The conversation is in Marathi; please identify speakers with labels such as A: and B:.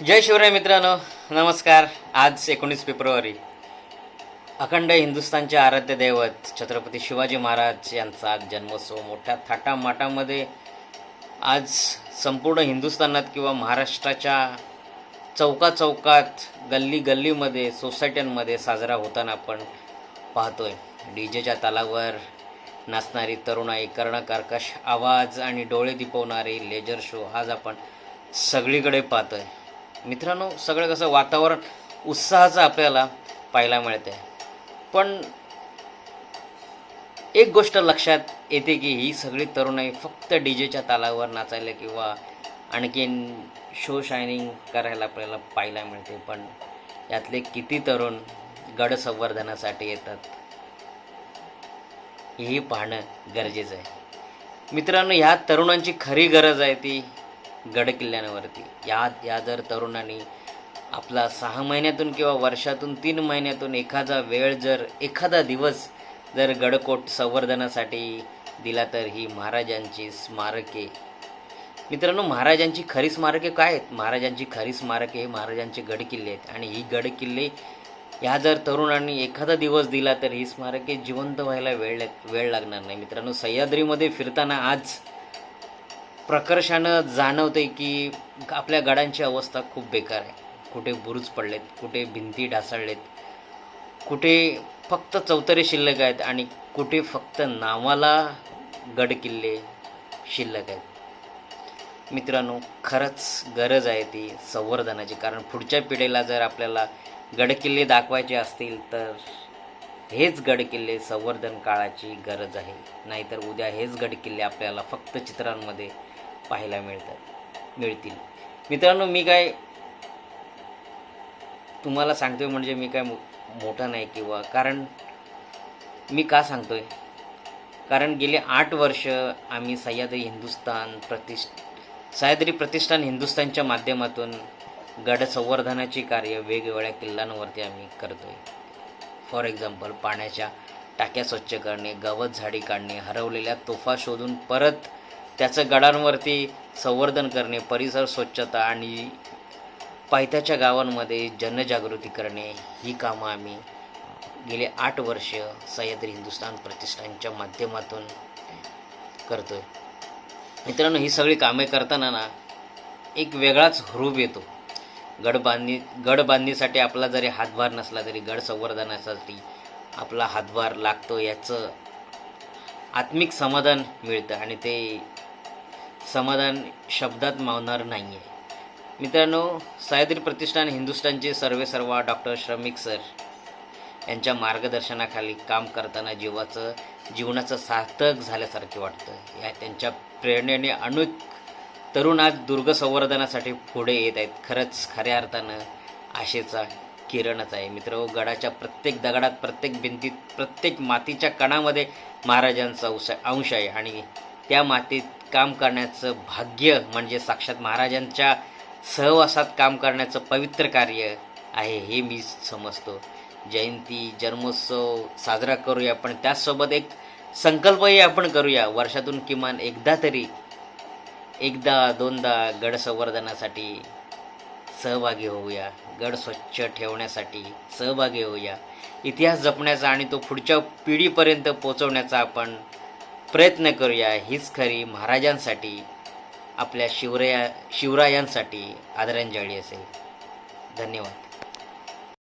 A: जय शिवराय मित्रांनो, नमस्कार. आज 19 फेब्रुवारी. अखंड हिंदुस्थानचे आराध्य दैवत छत्रपती शिवाजी महाराज यांचा आज जन्मोत्सव मोठ्या थाटामाटामध्ये आज संपूर्ण हिंदुस्थानात किंवा महाराष्ट्राच्या चौकाचौकात, गल्ली गल्लीमध्ये, सोसायट्यांमध्ये साजरा होताना आपण पाहतोय. डीजेच्या तालावर नाचणारी तरुणाई, कर्णकर्कश आवाज आणि डोळे दिपवणारे लेजर शो आज आपण सगळीकडे पाहतोय. मित्रांनो, सगळं कसं वातावरण उत्साहाचं आपल्याला पाहायला मिळते. पण एक गोष्ट लक्षात येते की ही सगळी तरुणाई फक्त डीजेच्या तालावर नाचायला किंवा आणखीन शो शायनिंग करायला आपल्याला पाहायला मिळते. पण यातले किती तरुण गड संवर्धनासाठी येतात हेही पाहणं गरजेचं आहे. मित्रांनो, ह्या तरुणांची खरी गरज आहे ती गड किल्ल्यांवरती. या जर तरुणांनी आपला 6 महिन्यातून किंवा वर्षातून 3 महिन्यातून एखादा वेळ एखादा दिवस जर गडकोट संवर्धनासाठी दिला तर ही महाराजांची स्मारके. मित्रांनो, महाराजांची खरी स्मारके काय आहेत? महाराजांची खरी स्मारके हे महाराजांचे गडकिल्ले आहेत. आणि ही गडकिल्ले ह्या जर तरुणांनी एखादा दिवस दिला तर ही स्मारके जिवंत व्हायला वेळ लागणार नाही. मित्रांनो, सह्याद्रीमध्ये फिरताना आज प्रकर्षानं जाणवते की आपल्या गडांची अवस्था खूप बेकार आहे. कुठे बुरुज पडलेत, कुठे भिंती ढासळलेत, कुठे फक्त चौतरे शिल्लक आहेत आणि कुठे फक्त नावाला गडकिल्ले शिल्लक आहेत. मित्रांनो, खरंच गरज आहे ती संवर्धनाची. कारण पुढच्या पिढीला जर आपल्याला गडकिल्ले दाखवायचे असतील तर हेच गडकिल्ले संवर्धन काळाची गरज आहे. नाहीतर उद्या हेच गडकिल्ले आपल्याला फक्त चित्रांमध्ये पाहायला मिळतील. मित्रांनो, मी काय तुम्हाला सांगतोय म्हणजे मी काय मोठा नाही किंवा कारण मी का सांगतोय, कारण गेले 8 वर्ष आम्ही सह्याद्री प्रतिष्ठान हिंदुस्थानच्या माध्यमातून गड संवर्धनाची कार्य वेगवेगळ्या किल्ल्यांवरती आम्ही करतोय. फॉर एक्झाम्पल, पाण्याच्या टाक्या स्वच्छ करणे, गवत झाडी काढणे, हरवलेल्या तोफा शोधून परत त्याचं गडांवरती संवर्धन करणे, परिसर स्वच्छता आणि पायथ्याच्या गावांमध्ये जनजागृती करणे, ही कामं आम्ही गेले 8 वर्ष सह्याद्री हिंदुस्थान प्रतिष्ठानच्या माध्यमातून करतोय. मित्रांनो, ही सगळी कामे करताना ना एक वेगळाच हुरूप येतो. गडबांधणीसाठी आपला जरी हातभार नसला तरी गड संवर्धनासाठी आपला हातभार लागतो, याचं आत्मिक समाधान मिळतं आणि ते समाधान शब्दात मावणार नाही आहे. मित्रांनो, सह्याद्री प्रतिष्ठान हिंदुस्थानचे सर्वेसर्वा डॉक्टर श्रमिक सर यांच्या मार्गदर्शनाखाली काम करताना जीवनाचं सार्थक झाल्यासारखे वाटतं. या त्यांच्या प्रेरणेने अनेक तरुण आज दुर्ग संवर्धनासाठी पुढे येत आहेत. खरंच खऱ्या अर्थानं आशेचा किरणच आहे. मित्र, गडाच्या प्रत्येक दगडात, प्रत्येक भिंतीत, प्रत्येक मातीच्या कणामध्ये महाराजांचा अंश आहे आणि त्या मातीत काम करण्याचं भाग्य म्हणजे साक्षात महाराजांच्या सहवासात काम करण्याचं पवित्र कार्य आहे हे मी समजतो. जयंती, जन्मोत्सव साजरा करूया, पण त्याचसोबत एक संकल्पही आपण करूया. वर्षातून किमान एकदा दोनदा गड संवर्धनासाठी सहभागी होऊया, गड स्वच्छ ठेवण्यासाठी सहभागी होऊया, इतिहास जपण्याचा आणि तो पुढच्या पिढीपर्यंत पोचवण्याचा आपण प्रयत्न करूया. हीच खरी महाराजांसाठी, आपल्या शिवरायांसाठी आदरांजली असेल. धन्यवाद.